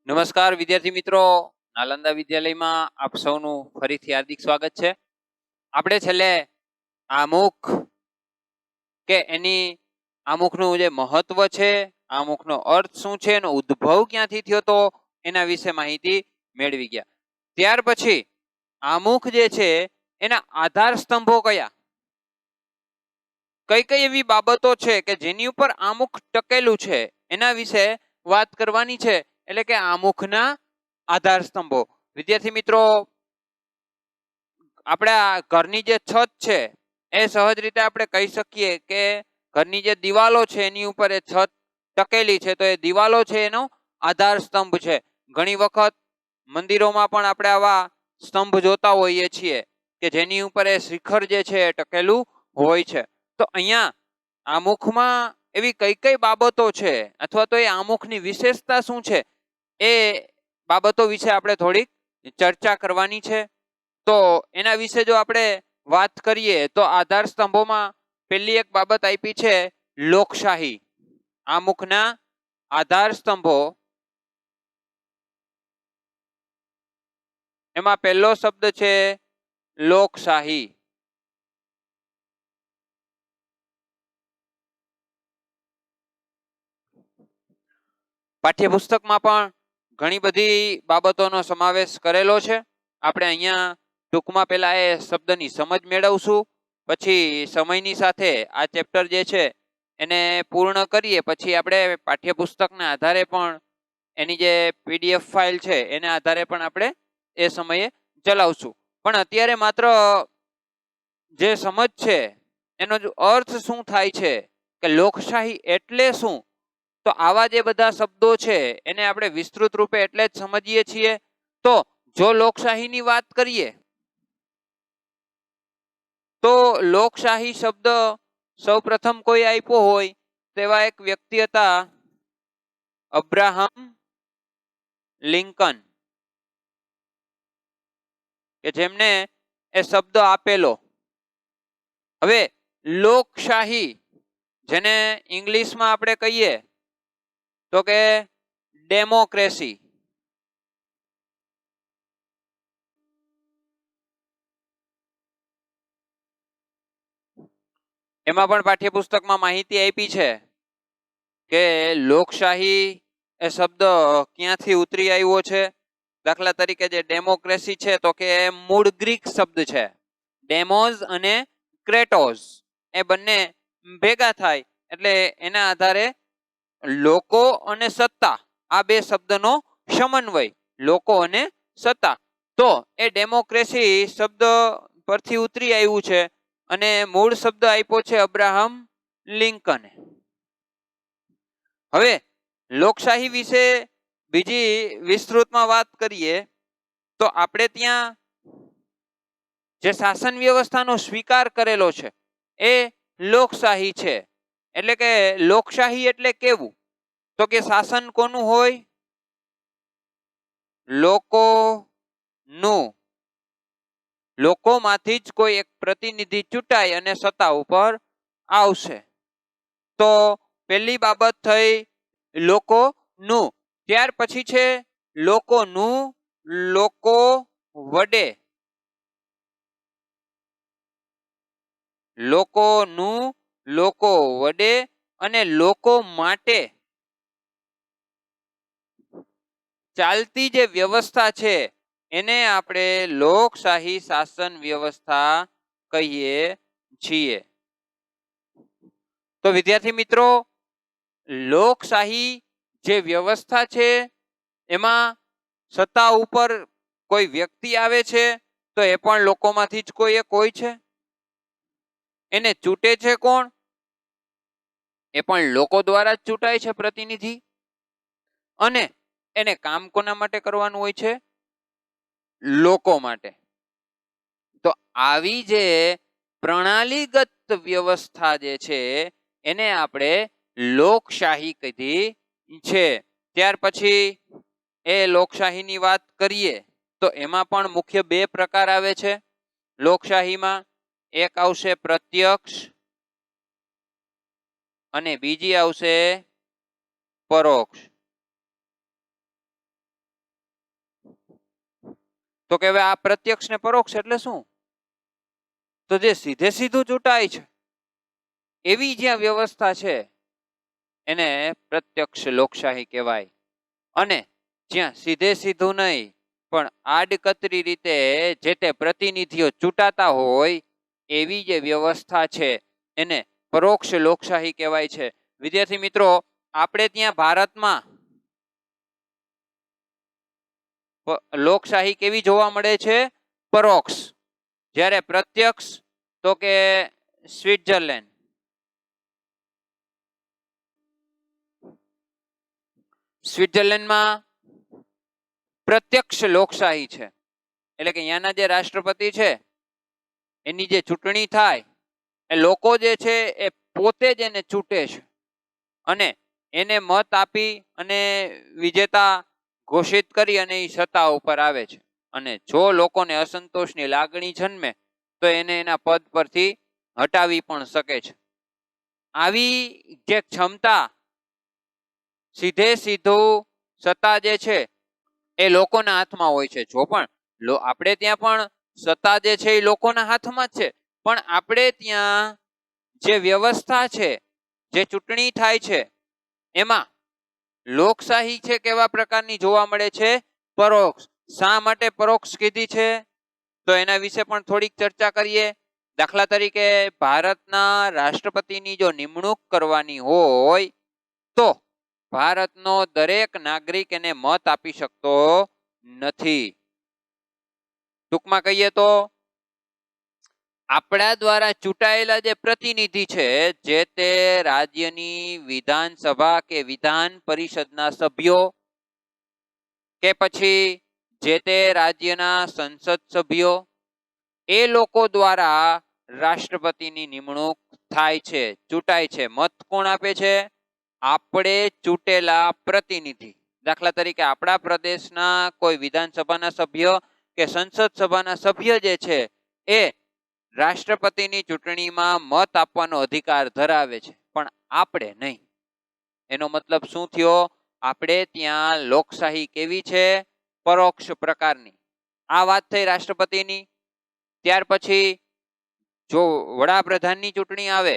નમસ્કાર વિદ્યાર્થી મિત્રો, નાલંદા વિદ્યાલયમાં આપ સૌનું ફરીથી હાર્દિક સ્વાગત છે. આપણે છેલ્લે આમુખ કે એની આમુખનું જે મહત્વ છે, આમુખનો અર્થ શું છે, એનો ઉદ્ભવ ક્યાંથી થયો તો એના વિશે માહિતી મેળવી ગયા. ત્યાર પછી આમુખ જે છે એના આધાર સ્તંભો કયા, કઈ કઈ એવી બાબતો છે કે જેની ઉપર આમુખ ટકેલું છે એના વિશે વાત કરવાની છે. એટલે કે આમુખના આધાર સ્તંભો. વિદ્યાર્થી મિત્રો, આપણા ઘરની જે છત છે એ સહજ રીતે આપણે કહી શકીએ કે ઘરની જે દિવાલો છે એની ઉપર એ છત ટકેલી છે, તો એ દિવાલો છે એનો આધાર સ્તંભ છે. ઘણી વખત મંદિરોમાં પણ આપણે આવા સ્તંભ જોતા હોઈએ છીએ કે જેની ઉપર એ શિખર જે છે એ ટકેલું હોય છે. તો અહીંયા આમુખમાં એવી કઈ કઈ બાબતો છે અથવા તો એ આમુખની વિશેષતા શું છે એ બાબતો વિશે આપણે થોડીક ચર્ચા કરવાની છે. તો એના વિશે જો આપણે વાત કરીએ તો આધાર સ્તંભોમાં પહેલી એક બાબત આપી છે લોકશાહી. આમુખના આધાર સ્તંભો, એમાં પહેલો શબ્દ છે લોકશાહી. પાઠ્યપુસ્તકમાં પણ ઘણી બધી બાબતોનો સમાવેશ કરેલો છે. આપણે અહીંયા ટૂંકમાં પહેલા એ શબ્દની સમજ મેળવશું, પછી સમયની સાથે આ ચેપ્ટર જે છે એને પૂર્ણ કરીએ પછી આપણે પાઠ્યપુસ્તકના આધારે પણ એની જે પીડીએફ ફાઇલ છે એના આધારે પણ આપણે એ સમયે ચલાવશું. પણ અત્યારે માત્ર જે સમજ છે એનો જો અર્થ શું થાય છે કે લોકશાહી એટલે શું, તો આવા જે બધા શબ્દો છે એને આપણે વિસ્તૃત રૂપે એટલે જ સમજીએ છીએ. તો જો લોકશાહીની વાત કરીએ તો લોકશાહી શબ્દ સૌપ્રથમ કોઈ આપ્યો હોય તેવા એક વ્યક્તિ હતા અબ્રાહમ લિંકન, કે જેમને એ શબ્દ આપેલો. હવે લોકશાહી જેને ઇંગ્લિશમાં આપણે કહીએ તો કે ડેમોક્રેસી, એમાં પણ પાઠ્યપુસ્તકમાં માહિતી આપી છે કે લોકશાહી એ શબ્દ ક્યાંથી ઉતરી આવ્યો છે. દાખલા તરીકે જે ડેમોક્રેસી છે તો કે મૂળ ગ્રીક શબ્દ છે. ડેમોઝ અને ક્રેટોસ એ બંને ભેગા થાય એટલે એના આધારે લોકો અને સત્તા, આ બે શબ્દનો સમન્વય, લોકો અને સત્તા. તો એ ડેમોક્રેસી શબ્દ પરથી ઉતરી આવ્યું છે અને મૂળ શબ્દ આપ્યો છે અબ્રાહમ લિંકને. હવે લોકશાહી વિશે બીજી વિસ્તૃતમાં વાત કરીએ તો આપણે ત્યાં જે શાસન વ્યવસ્થાનો સ્વીકાર કરેલો છે એ લોકશાહી છે. એટલે કે લોકશાહી એટલે કેવું, તો કે શાસન કોનું હોય, લોકોનું. લોકોમાંથી જ કોઈ એક પ્રતિનિધિ ચૂંટાય અને સત્તા ઉપર આવશે. તો પહેલી બાબત થઈ લોકોનું. ત્યાર પછી છે લોકોનું લોકો વડે, લોકોનું લોકો વડે અને લોકો માટે ચાલતી જે વ્યવસ્થા છે એને આપણે લોકશાહી શાસન વ્યવસ્થા કહીએ છીએ. તો વિદ્યાર્થી મિત્રો, લોકશાહી જે વ્યવસ્થા છે એમાં સત્તા ઉપર કોઈ વ્યક્તિ આવે છે તો એ પણ લોકોમાંથી જ કોઈ એક હોય છે. એને ચૂંટે છે કોણ, એ પણ લોકો દ્વારા જ ચૂંટાય છે પ્રતિનિધિ. અને એને કામ કોના માટે કરવાનું હોય છે, લોકો માટે. તો આવી જે પ્રણાલીગત વ્યવસ્થા જે છે એને આપણે લોકશાહી કીધી છે. ત્યાર પછી એ લોકશાહીની વાત કરીએ તો એમાં પણ મુખ્ય બે પ્રકાર આવે છે લોકશાહીમાં. એક આવશે પ્રત્યક્ષ અને બીજી આવશે પરોક્ષ. તો કે હવે આ પ્રત્યક્ષ ને પરોક્ષ એટલે શું? તો જે સીધે સીધું ચૂંટાય છે એવી જ્યાં વ્યવસ્થા છે એને પ્રત્યક્ષ લોકશાહી કહેવાય. અને જ્યાં સીધે સીધું નહીં પણ આડકતરી રીતે જે તે પ્રતિનિધિઓ ચૂંટાતા હોય એવી જે વ્યવસ્થા છે એને પરોક્ષ લોકશાહી કહેવાય છે. વિદ્યાર્થી મિત્રો, આપણે ત્યાં ભારતમાં લોકશાહી કેવી જોવા મળે છે? પરોક્ષ. જ્યારે પ્રત્યક્ષ તો કે સ્વિટ્ઝરલેન્ડ. સ્વિટ્ઝરલેન્ડમાં પ્રત્યક્ષ લોકશાહી છે. એટલે કે અહીંયાના જે રાષ્ટ્રપતિ છે એની જે ચૂંટણી થાય એ લોકો જે છે એ પોતે જ એને ચૂંટે છે અને એને મત આપી અને વિજેતા ઘોષિત કરી અને એ સત્તા ઉપર આવે છે. અને જો લોકોને અસંતોષની લાગણી જન્મે તો એને એના પદ પરથી હટાવી પણ શકે છે. આવી જે ક્ષમતા સીધે સીધું સત્તા જે છે એ લોકોના હાથમાં હોય છે. જો પણ આપણે ત્યાં પણ સત્તા જે છે એ લોકોના હાથમાં જ છે, પણ આપણે ત્યાં જે વ્યવસ્થા છે, જે ચૂંટણી થાય છે એમાં લોકશાહી છે કેવા પ્રકારની જોવા મળે છે? પરોક્ષ. શા માટે પરોક્ષ કીધી છે તો એના વિશે પણ થોડીક ચર્ચા કરીએ. દાખલા તરીકે ભારતના રાષ્ટ્રપતિની જો નિમણૂક કરવાની હોય તો ભારતનો દરેક નાગરિક એને મત આપી શકતો નથી. ટૂંકમાં કહીએ તો આપણા દ્વારા ચૂંટાયેલા જે પ્રતિનિધિ છે જે તે રાજ્યની વિધાનસભા કે વિધાન પરિષદના સભ્યો કે પછી જે તે રાજ્યના સંસદ સભ્યો એ લોકો દ્વારા રાષ્ટ્રપતિની નિમણૂક થાય છે, ચૂંટાય છે. મત કોણ આપે છે? આપણે ચૂંટેલા પ્રતિનિધિ. દાખલા તરીકે આપણા પ્રદેશના કોઈ વિધાનસભાના સભ્ય કે સંસદ સભાના સભ્ય જે છે એ રાષ્ટ્રપતિની ચૂંટણીમાં મત આપવાનો અધિકાર ધરાવે છે, પણ આપણે નહીં. એનો મતલબ શું થયો? આપણે ત્યાં લોકશાહી કેવી છે? પરોક્ષ પ્રકારની. આ વાત થઈ રાષ્ટ્રપતિની. ત્યાર પછી જો વડાપ્રધાનની ચૂંટણી આવે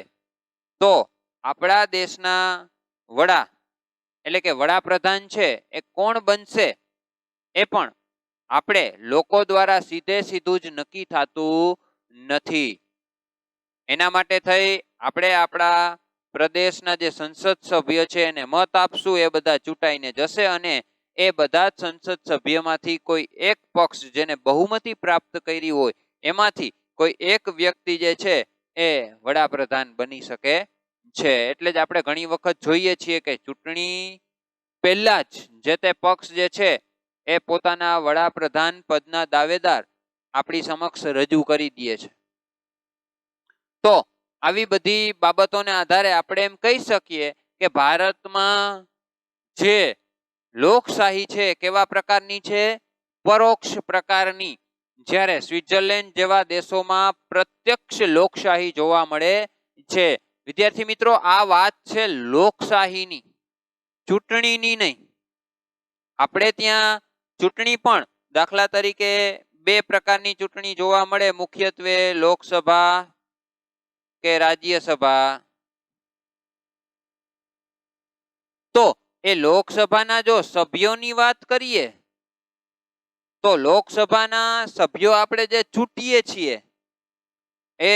તો આપણા દેશના વડા એટલે કે વડાપ્રધાન છે એ કોણ બનશે એ પણ આપણે લોકો દ્વારા સીધે સીધું જ નક્કી થતું નથી. એના માટે થઈ આપણે આપણા પ્રદેશના જે સંસદ સભ્ય છે એને મત આપશું, એ બધા ચૂંટાઈને જશે અને એ બધા જ સંસદ સભ્યમાંથી કોઈ એક પક્ષ જેને બહુમતી પ્રાપ્ત કરી હોય એમાંથી કોઈ એક વ્યક્તિ જે છે એ વડાપ્રધાન બની શકે છે. એટલે જ આપણે ઘણી વખત જોઈએ છીએ કે ચૂંટણી પહેલા જ જે તે પક્ષ જે છે એ પોતાના વડાપ્રધાન પદના દાવેદાર આપણી સમક્ષ રજૂ કરી દે છે. તો આવી બધી બાબતોને આધારે આપણે એમ કહી શકીએ કે ભારતમાં જે લોકશાહી છે કેવા પ્રકારની છે? પરોક્ષ પ્રકારની. જ્યારે સ્વિટ્ઝરલેન્ડ જેવા દેશોમાં પ્રત્યક્ષ લોકશાહી જોવા મળે છે. વિદ્યાર્થી મિત્રો, આ વાત છે લોકશાહીની, ચૂંટણીની નહીં. આપણે ત્યાં ચૂંટણી પણ દાખલા તરીકે બે પ્રકારની ચૂંટણી જોવા મળે, મુખ્યત્વે લોકસભા કે રાજ્યસભા. તો એ લોકસભાના જો સભ્યોની વાત કરીએ તો લોકસભાના સભ્યો આપણે જે ચૂંટીએ છીએ એ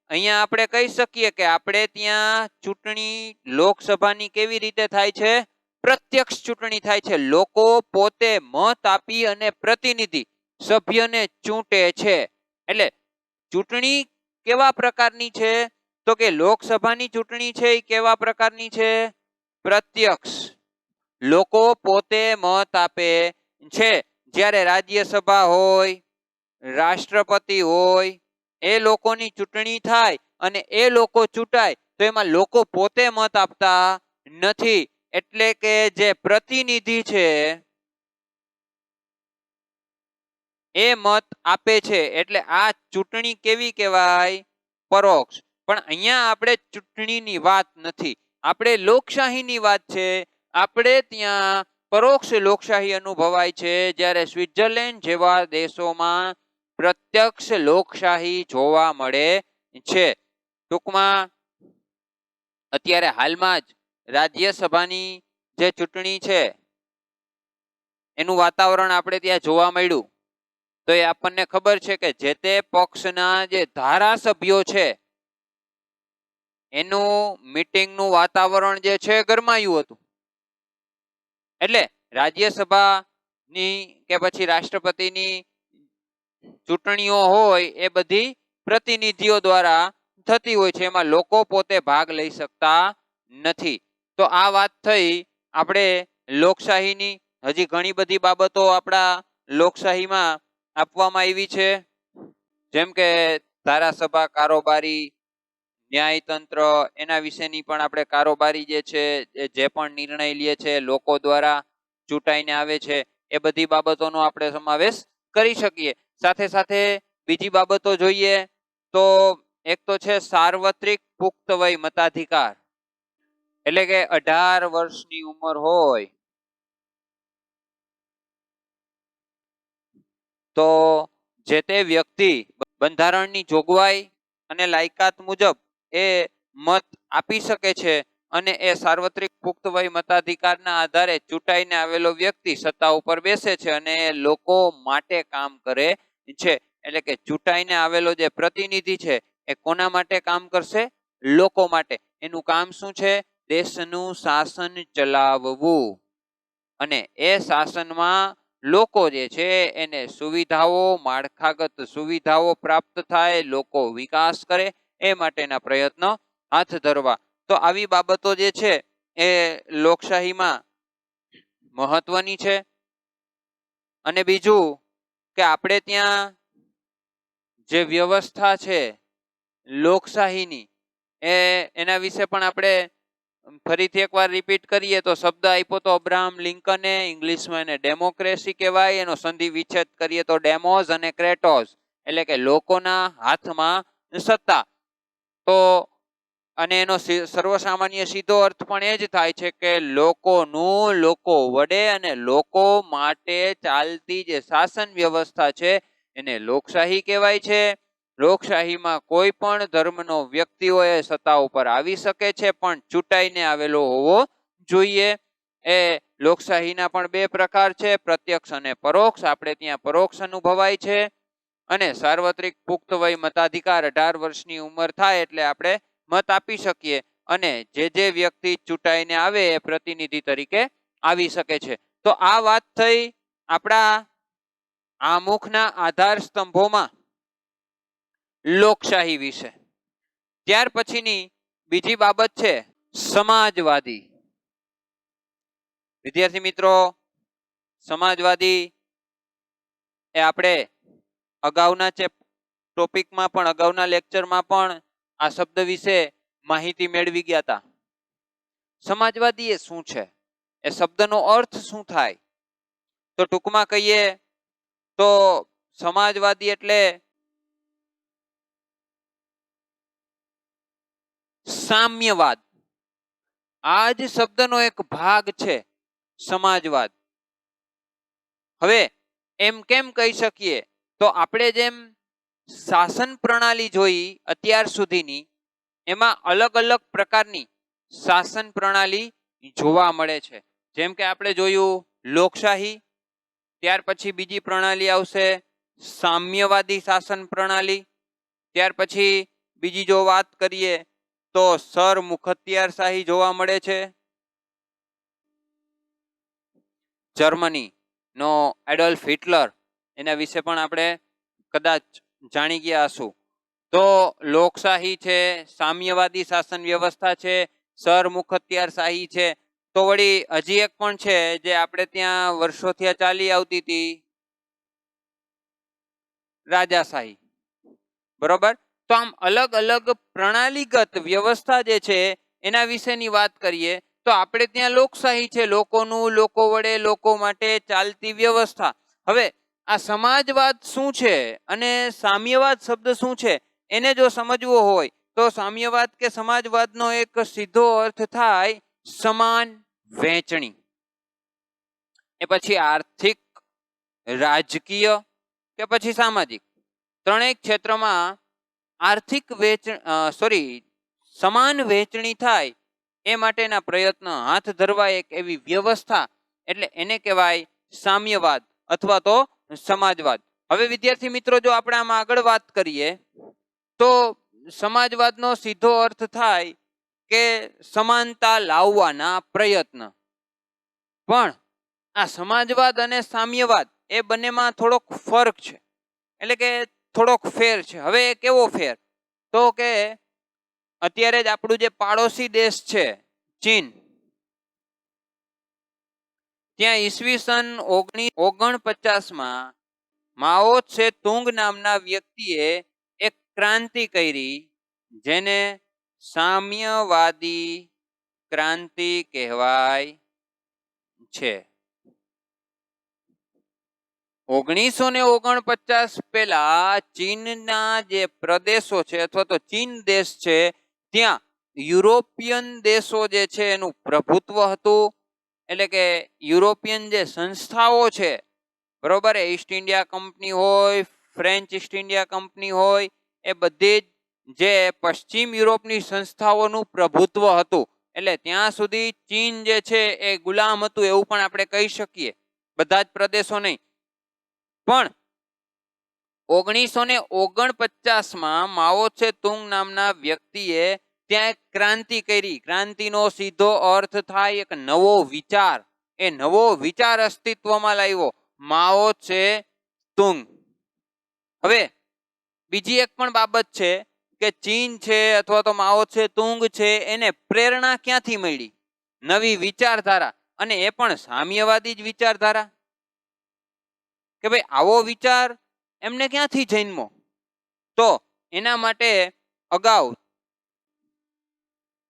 અહીંયા આપણે કહી શકીએ કે આપણે ત્યાં ચૂંટણી લોકસભાની કેવી રીતે થાય છે? પ્રત્યક્ષ ચૂંટણી થાય છે. લોકો પોતે મત આપી અને પ્રતિનિધિ સભ્યને ચૂંટે છે. એટલે ચૂંટણી કેવા પ્રકારની છે? તો કે લોકસભાની ચૂંટણી છે એ કેવા પ્રકારની છે? પ્રત્યક્ષ. લોકો પોતે મત આપે છે. જ્યારે રાજ્યસભા હોય, રાષ્ટ્રપતિ હોય, એ લોકોની ચૂંટણી થાય અને એ લોકો ચૂંટાય તો એમાં લોકો પોતે મત આપતા નથી. એટલે કે જે પ્રતિનિધિ છે એ મત આપે છે. એટલે આ ચૂંટણી કેવી કહેવાય? પરોક્ષ. પણ અહીંયા આપણે ચૂંટણીની વાત નથી, આપણે લોકશાહીની વાત છે. આપણે ત્યાં પરોક્ષ લોકશાહી અનુભવાય છે, જ્યારે સ્વિટ્ઝરલેન્ડ જેવા દેશોમાં પ્રત્યક્ષ લોકશાહી જોવા મળે છે. ટૂંકમાં અત્યારે હાલમાં જ રાજ્યસભાની જે ચૂંટણી છે એનું વાતાવરણ આપણે ત્યાં જોવા મળ્યું, તો એ આપણને ખબર છે કે જે તે પક્ષના જે ધારાસભ્યો છે એનું મીટિંગનું વાતાવરણ જે છે ગરમાયું હતું. એટલે રાજ્યસભાની કે પછી રાષ્ટ્રપતિની ચૂંટણીઓ હોય એ બધી પ્રતિનિધિઓ દ્વારા થતી હોય છે, એમાં લોકો પોતે ભાગ લઈ શકતા નથી. તો આ વાત થઈ આપણે લોકશાહીની. હજી ઘણી બધી બાબતો આપણા લોકશાહીમાં આપવામાં આવી છે, જેમ કે ધારાસભા, કારોબારી, ન્યાયતંત્ર, એના વિશેની પણ આપણે કારોબારી જે છે જે પણ નિર્ણય લે છે લોકો દ્વારા ચૂંટાઈને આવે છે, એ બધી બાબતોનો આપણે સમાવેશ કરી શકીએ. સાથે સાથે બીજી બાબતો જોઈએ તો એક તો છે સાર્વત્રિક પુખ્ત વય મતાધિકાર, એટલે કે 18 વર્ષની ઉંમર હોય તો જે તે વ્યક્તિ બંધારણની જોગવાઈ અને લાયકાત મુજબ એ મત આપી શકે છે, અને એ સાર્વત્રિક પુખ્ત વય મતાધિકારના આધારે ચૂંટાઈને આવેલો વ્યક્તિ સત્તા ઉપર બેસે છે અને લોકો માટે કામ કરે છે. એટલે કે ચૂંટાઈને આવેલો જે પ્રતિનિધિ છે એ કોના માટે કામ કરશે? લોકો માટે. એનું કામ શું છે? દેશનું શાસન ચલાવવું, અને એ શાસનમાં લોકો જે છે એને સુવિધાઓ, માળખાગત સુવિધાઓ પ્રાપ્ત થાય, લોકો વિકાસ કરે, એ માટેના પ્રયત્નો હાથ ધરવા. તો આવી બાબતો જે છે એ લોકશાહીમાં મહત્વની છે. અને બીજું કે આપણે ત્યાં જે વ્યવસ્થા છે લોકશાહીની, એના વિશે પણ આપણે ફરીથી એકવાર રિપીટ કરીએ તો શબ્દ આપ્યો તો અબ્રાહમ લિંકને, ઇંગ્લિશમાં એને ડેમોક્રેસી કહેવાય, એનો સંધિ વિચ્છેદ કરીએ તો ડેમોસ અને ક્રેટોસ, એટલે કે લોકોના હાથમાં સત્તા. તો અને એનો સર્વસામાન્ય સીધો અર્થ પણ એ જ થાય છે કે લોકોનું લોકો વડે અને લોકો માટે ચાલતી જે શાસન વ્યવસ્થા છે એને લોકશાહી કહેવાય છે. લોકશાહીમાં કોઈ પણ ધર્મનો વ્યક્તિ હોય એ સત્તા ઉપર આવી શકે છે, પણ ચૂંટાઈને આવેલો હોવો જોઈએ. એ લોકશાહીના પણ બે પ્રકાર છે, પ્રત્યક્ષ અને પરોક્ષ. આપણે ત્યાં પરોક્ષ અનુભવાય છે. અને સાર્વત્રિક પુખ્ત વય મતાધિકાર, 18 વર્ષની ઉંમર થાય એટલે આપણે મત આપી શકીએ, અને જે વ્યક્તિ ચૂંટાઈને આવે એ પ્રતિનિધિ તરીકે આવી શકે છે. તો આ વાત થઈ આપણા આમુખના આધાર સ્તંભોમાં લોકશાહી વિશે. ત્યાર પછીની બીજી બાબત છે સમાજવાદી. વિદ્યાર્થી મિત્રો, સમાજવાદી એ આપણે અગાઉના ટોપિકમાં પણ, અગાઉના લેક્ચરમાં પણ આ શબ્દ વિશે માહિતી મેળવી ગયા હતા. સમાજવાદી એ શું છે? એ શબ્દનો અર્થ શું થાય? તો ટૂંકમાં કહીએ તો સમાજવાદી એટલે સામ્યવાદ. આ જ શબ્દનો એક ભાગ છે સમાજવાદ. હવે એમ કેમ કહી શકીએ? તો આપણે જેમ શાસન પ્રણાલી જોઈ અત્યાર સુધીની, એમાં અલગ અલગ પ્રકારની શાસન પ્રણાલી જોવા મળે છે. જેમ કે આપણે જોયું લોકશાહી, ત્યાર પછી બીજી પ્રણાલી આવશે સામ્યવાદી શાસન પ્રણાલી, ત્યાર પછી બીજી જો વાત કરીએ તો સરમુખત્યારશાહી જોવા મળે છે. જર્મની નો એડોલ્ફ હિટલર, એના વિશે પણ આપણે કદાચ જાણી ગયા હશું. તો લોકશાહી છે, સામ્યવાદી શાસન વ્યવસ્થા છે, સરમુખત્યારશાહી છે. તો વળી હજી એક પણ છે જે આપણે ત્યાં વર્ષોથી ચાલી આવતી હતી, રાજાશાહી. બરોબર? તો આમ અલગ અલગ પ્રણાલીગત વ્યવસ્થા જે છે એના વિશેની વાત કરીએ તો આપણે ત્યાં લોકશાહી છે, લોકોનું, લોકો વડે, લોકો માટે ચાલતી વ્યવસ્થા. હવે આ સમાજવાદ શું છે અને સામ્યવાદ શબ્દ શું છે, એને જો સમજવો હોય તો સામ્યવાદ કે સમાજવાદનો એક સીધો અર્થ થાય સમાન વહેંચણી. એ પછી આર્થિક, રાજકીય કે પછી સામાજિક, ત્રણેય ક્ષેત્રમાં આર્થિક સમાન વહેંચણી થાય એ માટેના પ્રયત્ન હાથ ધરવા એક એવી વ્યવસ્થા, એટલે એને કહેવાય સામ્યવાદ અથવા તો સમાજવાદ. હવે વિદ્યાર્થી મિત્રો, જો આપણે આમાં આગળ વાત કરીએ તો સમાજવાદનો સીધો અર્થ થાય કે સમાનતા લાવવાના પ્રયત્ન. પણ આ સમાજવાદ અને સામ્યવાદ એ બંનેમાં થોડોક ફરક છે, એટલે કે થોડોક ફેર છે. હવે કેવો ફેર? તો કે અત્યારે જ આપણું જે પાડોશી દેશ છે ચીન, ત્યાં ઈસવીસન 1949માં માઓ ત્સે તુંગ નામના વ્યક્તિએ એક ક્રાંતિ કરી, જેને સામ્યવાદી ક્રાંતિ કહેવાય છે. 1949 પહેલા ચીનના જે પ્રદેશો છે અથવા તો ચીન દેશ છે, ત્યાં યુરોપિયન દેશો જે છે એનું પ્રભુત્વ હતું. એટલે કે યુરોપિયન જે સંસ્થાઓ છે, બરોબર, ઈસ્ટ ઇન્ડિયા કંપની હોય, ફ્રેન્ચ ઈસ્ટ ઇન્ડિયા કંપની હોય, એ બધી જે પશ્ચિમ યુરોપની સંસ્થાઓનું પ્રભુત્વ હતું. એટલે ત્યાં સુધી ચીન જે છે એ ગુલામ હતું એવું પણ આપણે કહી શકીએ, બધા જ પ્રદેશો નહીં. પણ 1949માં માઓ ત્સે તુંગ નામના વ્યક્તિએ ત્યાં એક ક્રાંતિ કરી. ક્રાંતિનો સીધો અર્થ થાય એક નવો વિચાર. એ નવો વિચાર અસ્તિત્વમાં લાવ્યો, માઓ ત્સે તુંગ. હવે બીજી એક પણ બાબત છે કે ચીન છે અથવા તો માઓ ત્સે તુંગ છે, એને પ્રેરણા ક્યાંથી મળી? નવી વિચારધારા, અને એ પણ સામ્યવાદી જ વિચારધારા. કે ભાઈ આવો વિચાર એમને ક્યાંથી જન્મો? તો એના માટે અગાઉ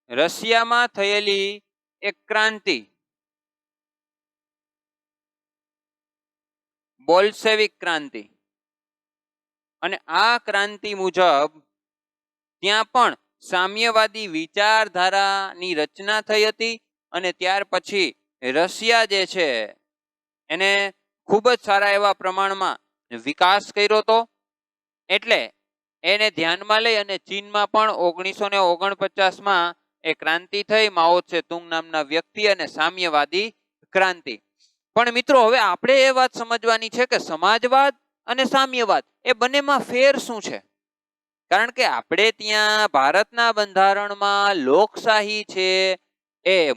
રશિયામાં થયેલી એક ક્રાંતિ, બોલ્શેવિક ક્રાંતિ, અને આ ક્રાંતિ મુજબ ત્યાં પણ સામ્યવાદી વિચારધારાની રચના થઈ હતી. અને ત્યાર પછી રશિયા જે છે એને ખૂબ જ સારા એવા પ્રમાણમાં વિકાસ કર્યો હતો. એટલે એને ધ્યાનમાં લઈ અને ચીનમાં પણ 1949માં એ ક્રાંતિ થઈ, માઓ ત્સે તુંગ નામના વ્યક્તિ, અને સામ્યવાદી ક્રાંતિ. પણ મિત્રો, હવે આપણે એ વાત સમજવાની છે કે સમાજવાદ અને સામ્યવાદ એ બંનેમાં ફેર શું છે? કારણ કે આપણે ત્યાં ભારતના બંધારણમાં લોકશાહી છે, એ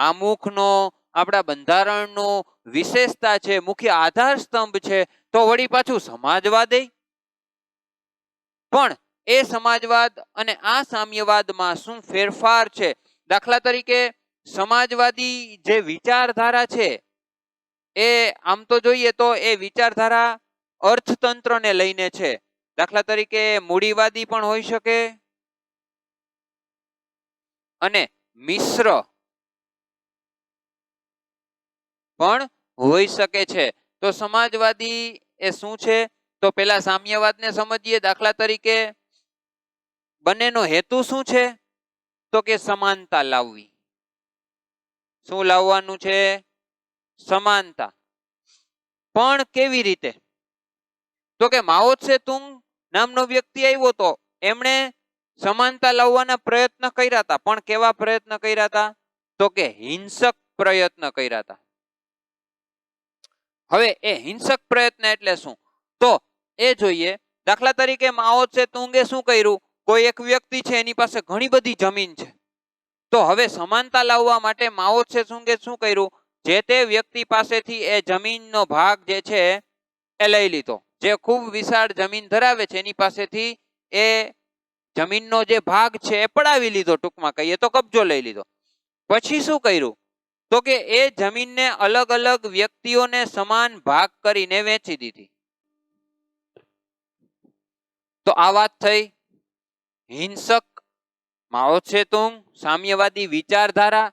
આમુખનો આપણા બંધારણનો વિશેષતા છે, મુખ્ય આધાર સ્તંભ છે. તો વળી પાછું સમાજવાદ. પણ એ સમાજવાદ અને આ સામ્યવાદમાં શું ફેરફાર છે? દાખલા તરીકે સમાજવાદી જે વિચારધારા છે એ આમ તો જોઈએ તો એ વિચારધારા અર્થતંત્રને લઈને છે. દાખલા તરીકે મૂડીવાદી પણ હોઈ શકે અને મિશ્ર પણ હોઈ શકે છે. તો સમાજવાદી એ શું છે? તો પેલા સામ્યવાદને સમજીએ. દાખલા તરીકે બંનેનો હેતુ શું છે? તો કે સમાનતા લાવવી. શું લાવવાનું છે? સમાનતા. પણ કેવી રીતે? તો કે માઓ ત્સે તુંગ નામનો વ્યક્તિ આવ્યો તો એમણે સમાનતા લાવવાના પ્રયત્ન કર્યા હતા. પણ કેવા પ્રયત્ન કર્યા હતા? તો કે હિંસક પ્રયત્ન કર્યા હતા. હવે એ હિંસક પ્રયત્ન એટલે શું? તો એ જોઈએ. દાખલા તરીકે માઓ ત્સે તુંગે શું કર્યું? કોઈ એક વ્યક્તિ છે, એની પાસે ઘણી બધી જમીન છે. તો હવે સમાનતા લાવવા માટે માઓ ત્સે તુંગે શું કર્યું? જે તે વ્યક્તિ પાસેથી એ જમીનનો ભાગ જે છે એ લઈ લીધો. જે ખૂબ વિશાળ જમીન ધરાવે છે એની પાસેથી એ જમીનનો જે ભાગ છે એ પડાવી લીધો. ટૂંકમાં કહીએ તો કબજો લઈ લીધો. પછી શું કર્યું? તો કે એ જમીનને અલગ અલગ વ્યક્તિઓને સમાન ભાગ કરીને વેચી દીધી. તો આ વાત થઈ હિંસક. માઓ ત્સે તુંગ સામ્યવાદી વિચારધારા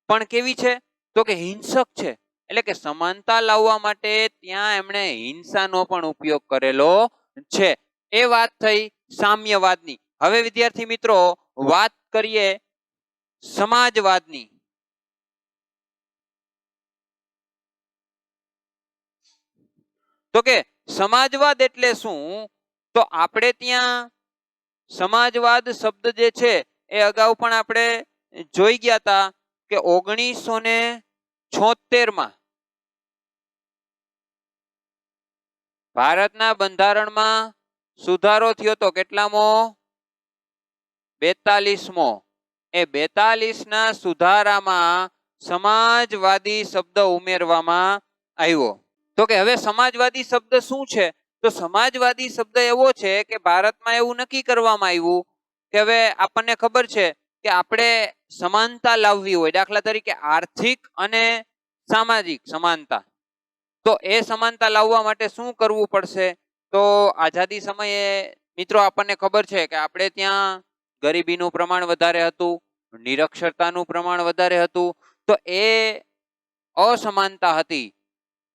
પણ કેવી છે? તો કે હિંસક છે. એટલે કે સમાનતા લાવવા માટે ત્યાં એમણે હિંસાનો પણ ઉપયોગ કરેલો છે. એ વાત થઈ સામ્યવાદની. હવે વિદ્યાર્થી મિત્રો, વાત કરીએ સમાજવાદની. તો કે સમાજવાદ એટલે શું? તો આપણે ત્યાં સમાજવાદ શબ્દ જે છે એ અગાઉ પણ આપણે જોઈ ગયા હતા કે 1976 ભારતના બંધારણમાં સુધારો થયો તો કેટલામો? 42મો. એ 42ના સુધારામાં સમાજવાદી શબ્દ ઉમેરવામાં આવ્યો. તો કે હવે સમાજવાદી શબ્દ શું છે? તો સમાજવાદી શબ્દ એવો છે કે ભારતમાં એવું નક્કી કરવામાં આવ્યું કે હવે આપણને ખબર છે કે આપણે સમાનતા લાવવી હોય, દાખલા તરીકે આર્થિક અને સામાજિક સમાનતા, તો એ સમાનતા લાવવા માટે શું કરવું પડશે? તો આઝાદી સમયે મિત્રો આપણને ખબર છે કે આપણે ત્યાં ગરીબીનું પ્રમાણ વધારે હતું, નિરક્ષરતાનું પ્રમાણ વધારે હતું, તો એ અસમાનતા હતી.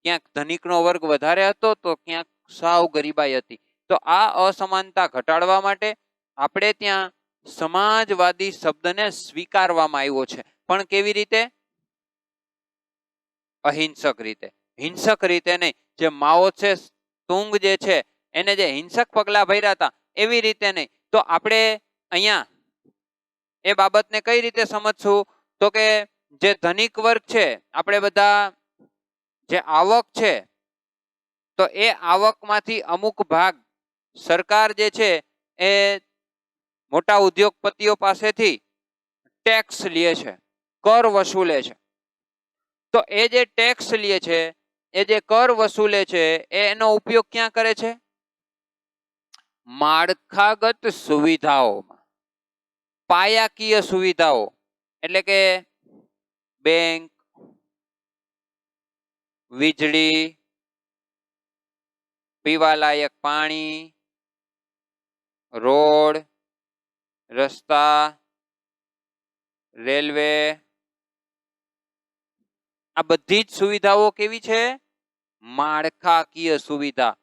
ક્યાંક ધનિકનો વર્ગ વધારે હતો તો ક્યાંક સાવ ગરીબાઈ હતી. તો આ અસમાનતા ઘટાડવા માટે આપણે ત્યાં સમાજવાદી શબ્દને સ્વીકારવામાં આવ્યો છે. પણ કેવી રીતે? અહિંસક રીતે. હિંસક રીતે નહીં. જે માઓ છે તુંગ જે છે એને જે હિંસક પગલા ભર્યા હતા એવી રીતે નહીં. તો આપણે અહીંયા એ બાબતને કઈ રીતે સમજશું? તો કે જે ધનિક વર્ગ છે, આપણે બધા જે આવક છે, તો એ આવકમાંથી અમુક ભાગ સરકાર જે છે એ મોટા ઉદ્યોગપતિઓ પાસેથી ટેક્સ લે છે, કર વસૂલે છે. તો એ જે ટેક્સ લે છે, એ જે કર વસૂલે છે, એનો ઉપયોગ ક્યાં કરે છે? માળખાગત સુવિધાઓમાં, પાયાકીય સુવિધાઓ, એટલે કે બેંક, વીજળી, પીવાલાયક પાણી, રોડ, રસ્તા, રેલવે, આ બધી જ સુવિધાઓ કેવી છે? માળખાકીય સુવિધા.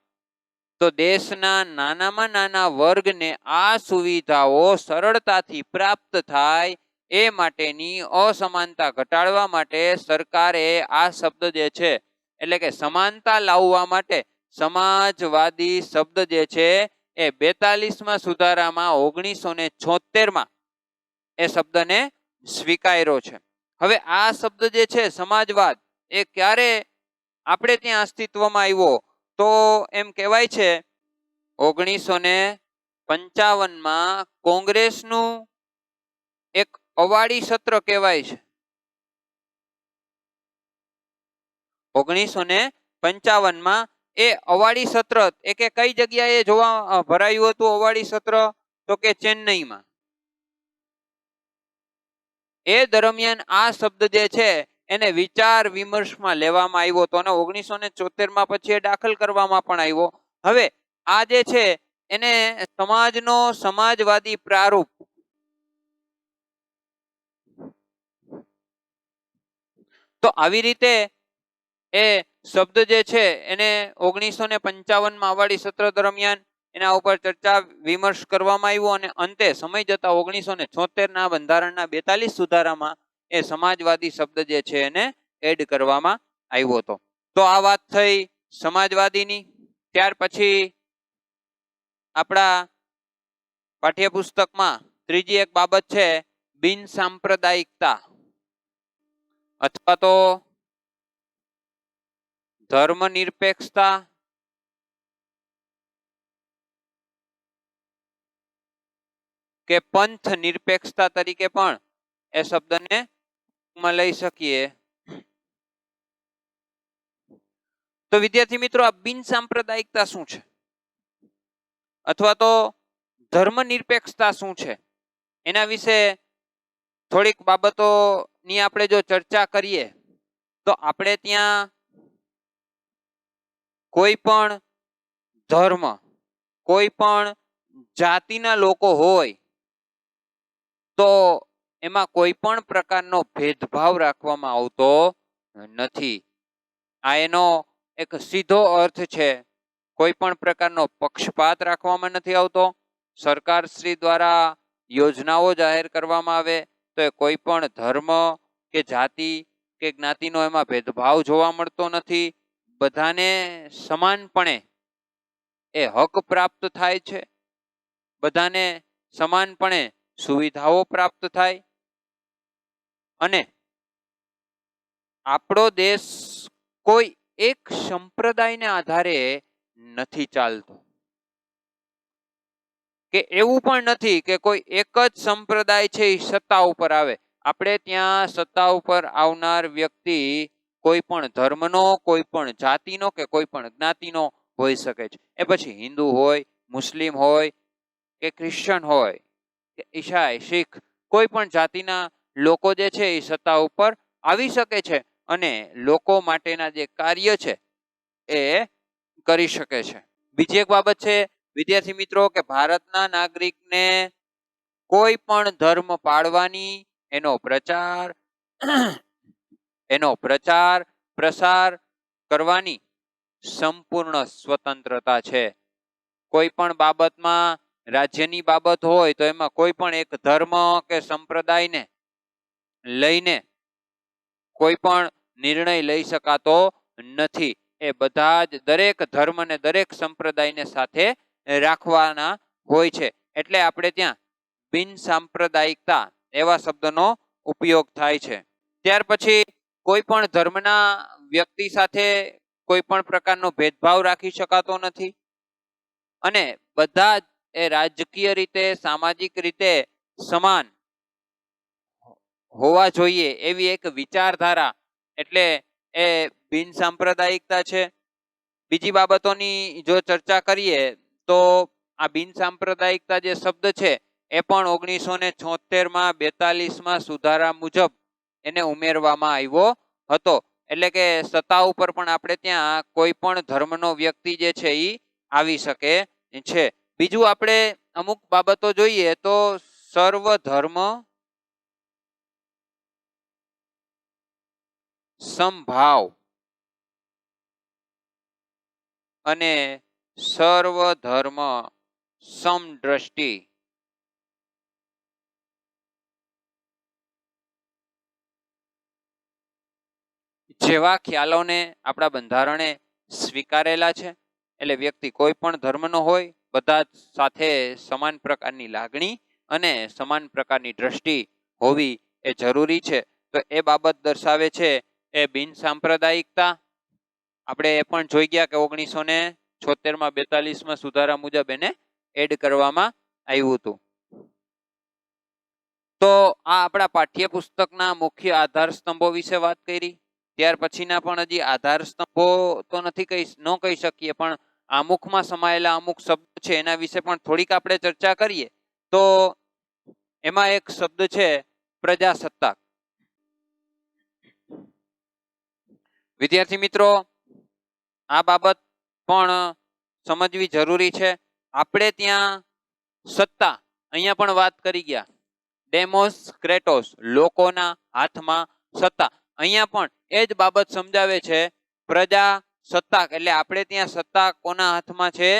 તો દેશના નાનામાં નાના વર્ગને આ સુવિધાઓ સરળતાથી પ્રાપ્ત થાય એ માટેની અસમાનતા ઘટાડવા માટે સરકારે આ શબ્દ જે છે એટલે કે સમાનતા લાવવા માટે સમાજવાદી શબ્દ જે છે એ 42માં સુધારામાં 1976માં એ શબ્દને સ્વીકાર્યો છે. હવે આ શબ્દ જે છે સમાજવાદ એ ક્યારે આપણે ત્યાં અસ્તિત્વમાં આવ્યો? તો એમ કહેવાય છે 1955માં કોંગ્રેસનું એક અવાડી સત્ર કહેવાય છે. 1955માં એ અવાડી સત્ર એ કે કઈ જગ્યાએ જોવા ભરાયું હતું અવાડી સત્ર? તો કે ચેન્નઈમાં. એ દરમિયાન આ શબ્દ જે છે એને વિચાર વિમર્શમાં લેવામાં આવ્યો હતો અને 1974માં પછી એ દાખલ કરવામાં પણ આવ્યો. હવે આ જે છે એને સમાજનો સમાજવાદી પ્રારૂપ, તો આવી રીતે એ શબ્દ જે છે એને 1955માં અવાડી સત્ર દરમિયાન એના ઉપર ચર્ચા વિમર્શ કરવામાં આવ્યો અને અંતે સમય જતા 1976ના બંધારણના 42 સુધારામાં એ સમાજવાદી શબ્દ જે છે એને એડ કરવામાં આવ્યો હતો. તો આ વાત થઈ સમાજવાદીની. ત્યાર પછી આપણા પાઠ્યપુસ્તકમાં ત્રીજી એક બાબત છે બિન સાંપ્રદાયિકતા અથવા તો ધર્મ નિરપેક્ષતા કે પંથ નિરપેક્ષતા તરીકે પણ એ શબ્દને લઈ શકીએ. તો વિદ્યાર્થી મિત્રો આ બિન સાંપ્રદાયિકતા શું છે અથવા તો ધર્મ નિરપેક્ષતા શું છે એના વિશે થોડીક બાબતોની આપણે જો ચર્ચા કરીએ તો આપણે ત્યાં કોઈ પણ ધર્મ, કોઈ પણ જાતિના લોકો હોય તો એમાં કોઈ પણ પ્રકારનો ભેદભાવ રાખવામાં આવતો નથી. આ એનો એક સીધો અર્થ છે. કોઈ પણ પ્રકારનો પક્ષપાત રાખવામાં નથી આવતો. સરકાર શ્રી દ્વારા યોજનાઓ જાહેર કરવામાં આવે તો એ કોઈ પણ ધર્મ કે જાતિ કે જ્ઞાતિનો એમાં ભેદભાવ જોવા મળતો નથી. બધાને સમાનપણે એ હક પ્રાપ્ત થાય છે, બધાને સમાનપણે સુવિધાઓ પ્રાપ્ત થાય, અને આપણો દેશ કોઈ એક સંપ્રદાયને આધારે નથી ચાલતો, કે એવું પણ નથી કે કોઈ એક જ સંપ્રદાય છે એ સત્તા ઉપર આવે. આપણે ત્યાં સત્તા ઉપર આવનાર વ્યક્તિ કોઈ પણ ધર્મનો, કોઈ પણ જાતિનો કે કોઈ પણ જ્ઞાતિનો હોઈ શકે છે. એ પછી હિન્દુ હોય, મુસ્લિમ હોય કે ક્રિશ્ચન હોય કે ઈસાઈ, શીખ, કોઈ પણ જાતિના લોકો જે છે એ સત્તા ઉપર આવી શકે છે અને લોકો માટેના જે કાર્ય છે એ કરી શકે છે. બીજી એક બાબત છે વિદ્યાર્થી મિત્રો કે ભારતના નાગરિકને કોઈ પણ ધર્મ પાળવાની, એનો પ્રચાર પ્રસાર કરવાની સંપૂર્ણ સ્વતંત્રતા છે. કોઈ પણ બાબતમાં રાજ્યની બાબત હોય તો એમાં કોઈ પણ એક ધર્મ કે સંપ્રદાયને લઈને કોઈ પણ નિર્ણય લઈ શકાતો નથી. એ બધા જ દરેક ધર્મ અને દરેક સંપ્રદાયને સાથે રાખવાના હોય છે. એટલે આપણે ત્યાં બિન સાંપ્રદાયિકતા એવા શબ્દનો ઉપયોગ થાય છે. ત્યાર પછી કોઈ પણ ધર્મના વ્યક્તિ સાથે કોઈ પણ પ્રકારનો ભેદભાવ રાખી શકાતો નથી, અને બધા જ એ રાજકીય રીતે, સામાજિક રીતે સમાન હોવા જોઈએ એવી એક વિચારધારા, એટલે એ બિન સાંપ્રદાયિકતા છે. બીજી બાબતોની જો ચર્ચા કરીએ તો આ બિન સાંપ્રદાયિકતા જે શબ્દ છે એ પણ 1976માં 42માં સુધારા મુજબ એને ઉમેરવામાં આવ્યો હતો. એટલે કે સત્તા ઉપર પણ આપણે ત્યાં કોઈ પણ ધર્મનો વ્યક્તિ જે છે એ આવી શકે છે. બીજું આપણે અમુક બાબતો જોઈએ તો સર્વ ધર્મ સમભાવ અને સર્વ ધર્મ સમદ્રષ્ટિ જેવા ખ્યાલોને આપણા બંધારણે સ્વીકારેલા છે. એટલે વ્યક્તિ કોઈ પણ ધર્મનો હોય, બધા સાથે સમાન પ્રકારની લાગણી અને સમાન પ્રકારની દ્રષ્ટિ હોવી એ જરૂરી છે. તો એ બાબત દર્શાવે છે એ બિન સાંપ્રદાયિકતા. આપણે એ પણ જોઈ ગયા કે 1976માં 42માં સુધારા મુજબ એને એડ કરવામાં આવ્યું હતું. તો આ આપણા પાઠ્યપુસ્તકના મુખ્ય આધાર સ્તંભો વિશે વાત કરી. ત્યાર પછીના પણ હજી આધાર સ્તંભો તો નથી ન કહી શકીએ, પણ આમુખમાં સમાયેલા અમુક શબ્દ છે એના વિશે પણ થોડીક આપણે ચર્ચા કરીએ. તો એમાં એક શબ્દ છે પ્રજાસત્તાક. વિદ્યાર્થી મિત્રો, આ બાબત પણ સમજવી જરૂરી છે. આપણે ત્યાં સત્તા અહીંયા પણ વાત કરી ગયા, ડેમોસ ક્રેટોસ, લોકોના હાથમાં સત્તા. અહીંયા પણ એ જ બાબત સમજાવે છે, પ્રજાસત્તાક. એટલે આપણે ત્યાં સત્તા કોના હાથમાં છે?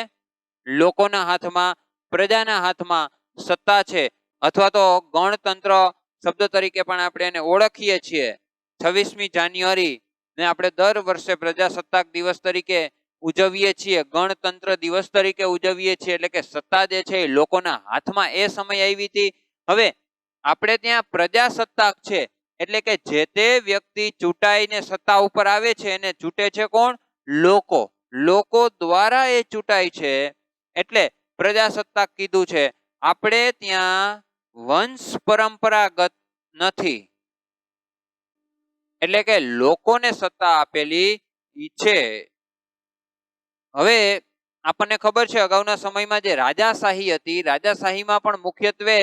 લોકોના હાથમાં, પ્રજાના હાથમાં સત્તા છે. અથવા તો ગણતંત્ર શબ્દ તરીકે પણ આપણે એને ઓળખીએ છીએ. 26મી જાન્યુઆરી ને આપણે દર વર્ષે પ્રજાસત્તાક દિવસ તરીકે ઉજવીએ છીએ, ગણતંત્ર દિવસ તરીકે ઉજવીએ છીએ. એટલે કે સત્તા જે છે એ લોકોના હાથમાં એ સમય આવી હતી. હવે આપણે ત્યાં પ્રજાસત્તાક છે, એટલે કે જે તે વ્યક્તિ ચૂંટાઈને સત્તા ઉપર આવે છે એને ચૂંટે છે કોણ? લોકો. લોકો દ્વારા એ ચૂંટાય છે, એટલે પ્રજાસત્તાક કીધું છે. આપણે ત્યાં વંશ પરંપરાગત નથી, એટલે કે લોકોને સત્તા આપેલી છે. હવે આપણને ખબર છે અગાઉના સમયમાં જે રાજાશાહી હતી, રાજાશાહીમાં પણ મુખ્યત્વે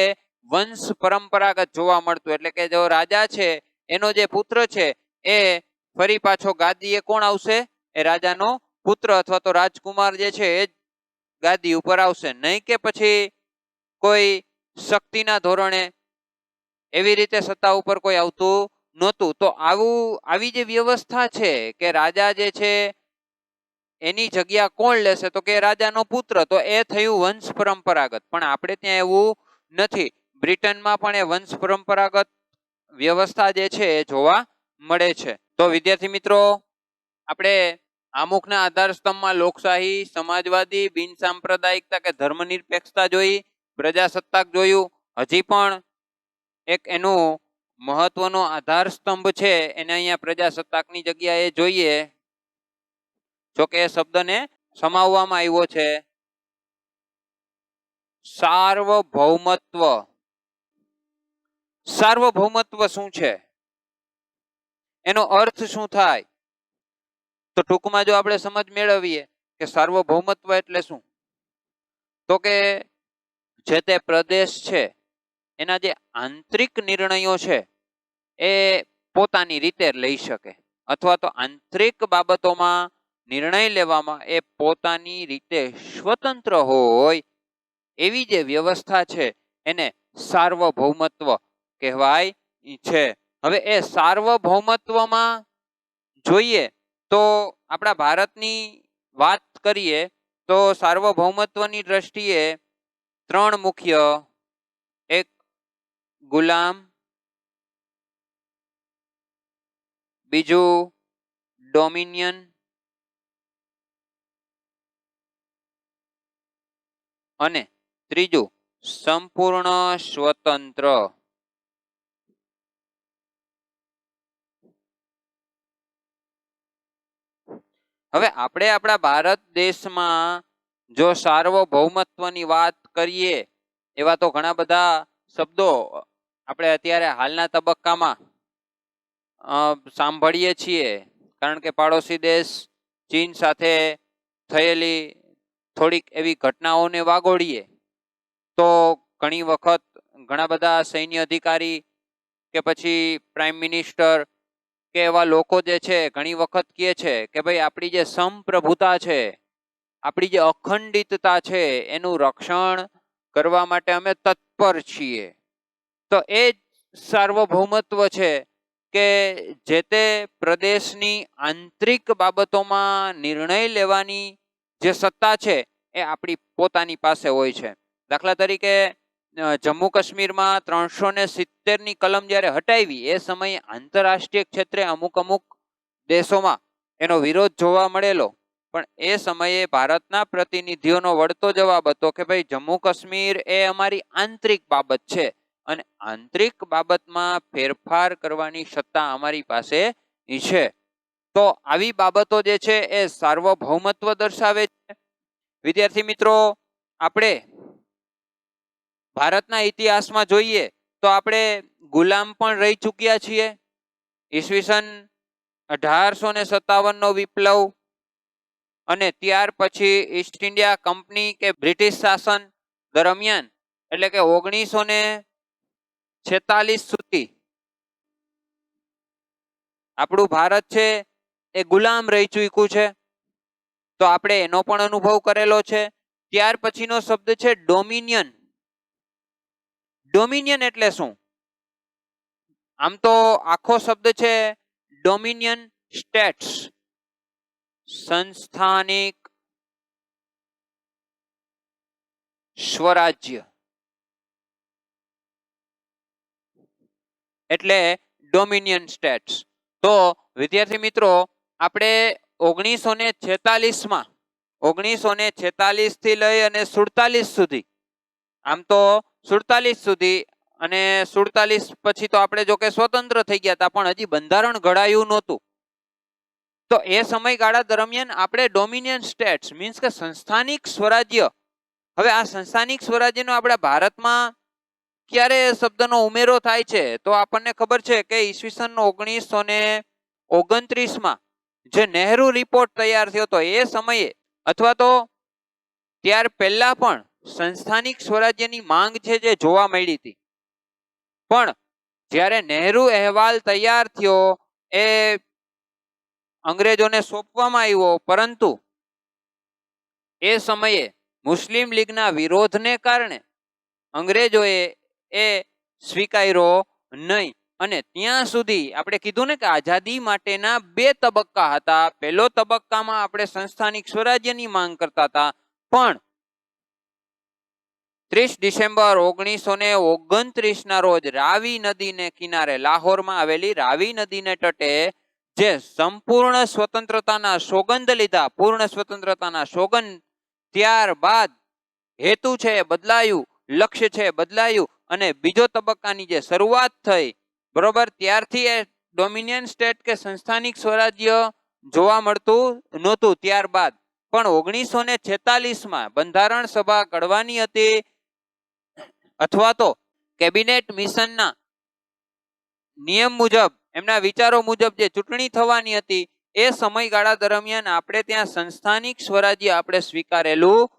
વંશ પરંપરાગત જોવા મળતું. એટલે કે જો રાજા છે એનો જે પુત્ર છે એ ફરી પાછો ગાદીએ કોણ આવશે? એ રાજાનો પુત્ર અથવા તો રાજકુમાર જે છે એ ગાદી ઉપર આવશે, નહીં કે પછી કોઈ શક્તિના ધોરણે એવી રીતે સત્તા ઉપર કોઈ આવતું નહોતું. તો આવી જે વ્યવસ્થા છે કે રાજા જે છે એની જગ્યા કોણ લેશે? તો કે રાજાનો પુત્ર. તો એ થયું વંશ પરંપરાગત. પણ આપણે ત્યાં એવું નથી. બ્રિટનમાં પણ એ વંશ પરંપરાગત વ્યવસ્થા જે છે એ જોવા મળે છે. તો વિદ્યાર્થી મિત્રો, આપણે આમુખના આધાર સ્તંભમાં લોકશાહી, સમાજવાદી, બિન સાંપ્રદાયિકતા કે ધર્મનિરપેક્ષતા જોઈ, પ્રજાસત્તાક જોયું. હજી પણ એક એનું મહત્વનો આધાર સ્તંભ છે એને અહીંયા પ્રજાસત્તાકની જગ્યાએ જોઈએ. જોકે એ શબ્દને સમાવવામાં આવ્યો છે સાર્વભૌમત્વ. સાર્વભૌમત્વ શું છે, એનો અર્થ શું થાય? તો ટૂંકમાં જો આપણે સમજ મેળવીએ કે સાર્વભૌમત્વ એટલે શું, તો કે જે તે પ્રદેશ છે એના જે આંતરિક નિર્ણયો છે એ પોતાની રીતે લઈ શકે, અથવા તો આંતરિક બાબતોમાં નિર્ણય લેવામાં એ પોતાની રીતે સ્વતંત્ર હોય એવી જે વ્યવસ્થા છે એને સાર્વભૌમત્વ કહેવાય છે. હવે એ સાર્વભૌમત્વમાં જોઈએ તો આપણા ભારતની વાત કરીએ તો સાર્વભૌમત્વની દ્રષ્ટિએ ત્રણ મુખ્ય, એક ગુલામ, બીજું ડોમિનિયન અને ત્રીજું સંપૂર્ણ સ્વતંત્ર. હવે આપણે આપણા ભારત દેશમાં જો સાર્વભૌમત્વની વાત કરીએ એવા તો ઘણા બધા શબ્દો આપણે અત્યારે હાલના તબક્કામાં સાંભળીએ છીએ, કારણ કે પાડોશી દેશ ચીન સાથે થયેલી થોડીક એવી ઘટનાઓને વાગોળીએ તો ઘણી વખત ઘણા બધા સૈન્ય અધિકારી કે પછી પ્રાઇમ મિનિસ્ટર કે એવા લોકો જે છે ઘણી વખત કહે છે કે ભાઈ આપણી જે સંપ્રભુતા છે, આપણી જે અખંડિતતા છે એનું રક્ષણ કરવા માટે અમે તત્પર છીએ. તો એ જ સાર્વભૌમત્વ છે કે જે તે પ્રદેશની આંતરિક બાબતોમાં નિર્ણય લેવાની જે સત્તા છે એ આપણી પોતાની પાસે હોય છે. દાખલા તરીકે જમ્મુ કાશ્મીરમાં 370ની કલમ જ્યારે હટાવી એ સમયે આંતરરાષ્ટ્રીય ક્ષેત્રે અમુક દેશોમાં એનો વિરોધ જોવા મળેલો, પણ એ સમયે ભારતના પ્રતિનિધિઓનો વળતો જવાબ હતો કે ભાઈ જમ્મુ કાશ્મીર એ અમારી આંતરિક બાબત છે અને આંતરિક બાબતમાં ફેરફાર કરવાની સત્તા અમારી પાસે છે. તો આવી બાબતો જે છે એ સાર્વભૌમત્વ દર્શાવે છે. વિદ્યાર્થી મિત્રો, આપણે ભારતના ઇતિહાસમાં જોઈએ તો આપણે ગુલામ પણ રહી ચૂક્યા છીએ. ઈસવીસન 1857નો વિપ્લવ અને ત્યાર પછી ઈસ્ટ ઇન્ડિયા કંપની કે બ્રિટિશ શાસન દરમિયાન એટલે કે 1946 સુધી આપણું ભારત છે એ ગુલામ રહી ચૂક્યું છે. તો આપણે એનો પણ અનુભવ કરેલો છે. ત્યાર પછીનો શબ્દ છે ડોમિનિયન. ડોમિનિયન એટલે શું? આમ તો આખો શબ્દ છે ડોમિનિયન સ્ટેટ્સ, સંસ્થાનિક સ્વરાજ્ય એટલે ડોમિનિયન સ્ટેટ્સ. તો વિદ્યાર્થી મિત્રો, આપણે 1946માં 1946 થી લઈ અને 47 સુધી, આમ તો 47 સુધી અને 47 પછી તો આપણે જો કે સ્વતંત્ર થઈ ગયા હતા, પણ હજી બંધારણ ઘડાયું નહોતું. તો એ સમયગાળા દરમિયાન આપણે ડોમિનિયન સ્ટેટ્સ મીન્સ કે સંસ્થાનિક સ્વરાજ્ય. હવે આ સંસ્થાનિક સ્વરાજ્યનો આપણા ભારતમાં ક્યારે શબ્દનો ઉમેરો થાય છે તો આપણને ખબર છે કે ઈસવીસન 1929માં જે નહેરુ રિપોર્ટ તૈયાર થયો હતો એ સમયે, અથવા તો ત્યાર પહેલા પણ સંસ્થાનિક સ્વરાજ્યની માંગ છે જે જોવા મળી હતી. પણ જ્યારે નહેરુ અહેવાલ તૈયાર થયો એ અંગ્રેજોને સોંપવામાં આવ્યો, પરંતુ એ સમયે મુસ્લિમ લીગના વિરોધને કારણે અંગ્રેજોએ એ સ્વીકાર્યો નહીં. અને ત્યાં સુધી આપણે કીધું ને કે આઝાદી માટેના 2 તબક્કા હતા. પહેલો તબક્કામાં આપણે સંસ્થાનિક સ્વરાજ્યની માંગ કરતા હતા, પણ 30 ડિસેમ્બર 1929ના રોજ રાવી નદીને કિનારે, લાહોરમાં આવેલી રાવી નદીને તટે જે સંપૂર્ણ સ્વતંત્રતાના સોગંદ લીધા, પૂર્ણ સ્વતંત્રતાના સોગંદ ત્યારબાદ હેતુ છે એ બદલાયું, લક્ષ્ય છે એ બદલાયું અને બીજો તબક્કાની જે શરૂઆત થઈ, બરોબર, ત્યારથી એ ડોમિનિયન સ્ટેટ કે સંસ્થાનિક સ્વરાજ્ય જોવા મળતું નહોતું. ત્યારબાદ પણ 1946માં બંધારણ સભા ઘડવાની હતી અથવા તો કેબિનેટ મિશનના નિયમ મુજબ, એમના વિચારો મુજબ જે ચૂંટણી થવાની હતી એ સમયગાળા દરમિયાન આપણે ત્યાં સંસ્થાનિક સ્વરાજ્ય આપણે સ્વીકારેલું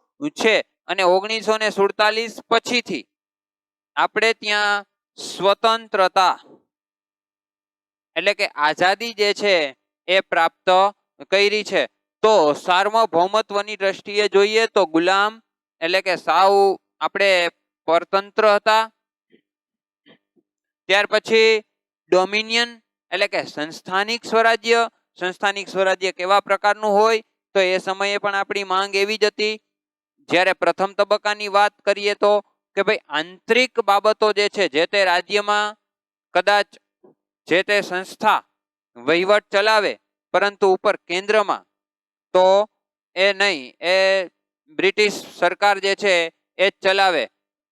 છે અને 1947 પછીથી આપણે ત્યાં સ્વતંત્રતા એટલે કે આઝાદી જે છે એ પ્રાપ્ત કરી છે. તો સાર્વભૌમત્વની દ્રષ્ટિએ જોઈએ તો ગુલામ એટલે કે સાવ આપણે પરતંત્ર હતા. ત્યાર પછી ડોમિનિયન એટલે કે સંસ્થાનિક સ્વરાજ્ય. સંસ્થાનિક સ્વરાજ્ય કેવા પ્રકારનું હોય તો એ સમયે પણ આપણી માંગ એવી જ હતી. જ્યારે પ્રથમ તબક્કાની વાત કરીએ તો કે ભાઈ આંતરિક બાબતો જે છે જે તે રાજ્યમાં કદાચ જે તે સંસ્થા વહીવટ ચલાવે, પરંતુ ઉપર કેન્દ્રમાં તો એ નહીં, એ બ્રિટિશ સરકાર જે છે એ જ ચલાવે.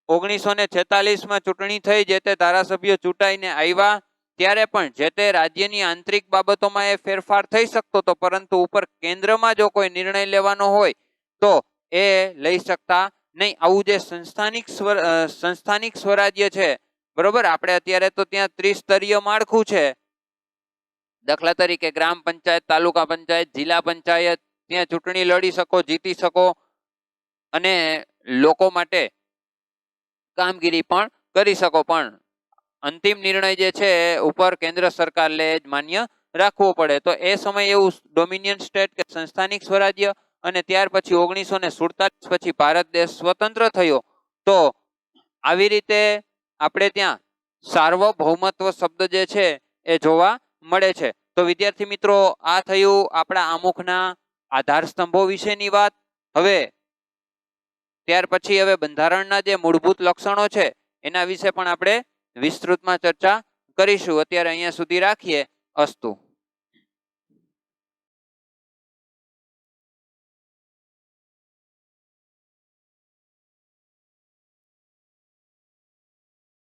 1946માં ચૂંટણી થઈ, જે તે ધારાસભ્યો ચૂંટાઈને આવ્યા ત્યારે પણ જે તે રાજ્યની આંતરિક બાબતોમાં એ ફેરફાર થઈ શકતો હતો, પરંતુ ઉપર કેન્દ્રમાં જો કોઈ નિર્ણય લેવાનો હોય તો એ લઈ શકતા નહીં. આવું જે સંસ્થાનિક સ્વરાજ્ય છે, બરોબર, આપણે અત્યારે તો ત્યાં ત્રિસ્તરીય માળખું છે. દાખલા તરીકે ગ્રામ પંચાયત, તાલુકા પંચાયત, જિલ્લા પંચાયત, ત્યાં ચૂંટણી લડી શકો, જીતી શકો અને લોકો માટે કામગીરી પણ કરી શકો, પણ અંતિમ નિર્ણય જે છે ઉપર કેન્દ્ર સરકાર લે જ માન્ય રાખવો પડે. તો એ સમય એવું ડોમિનિયન સ્ટેટ કે સંસ્થાનિક સ્વરાજ્ય અને ત્યાર પછી 1947 પછી ભારત દેશ સ્વતંત્ર થયો. તો આવી રીતે આપણે ત્યાં સાર્વભૌમત્વ શબ્દ જે છે એ જોવા મળે છે. તો વિદ્યાર્થી મિત્રો, આ થયું આપણા આમુખના આધાર સ્તંભો વિશેની વાત. હવે ત્યાર પછી હવે બંધારણના જે મૂળભૂત લક્ષણો છે એના વિશે પણ આપણે વિસ્તૃતમાં ચર્ચા કરીશું. અત્યારે અહીંયા સુધી રાખીએ. અસ્તુ.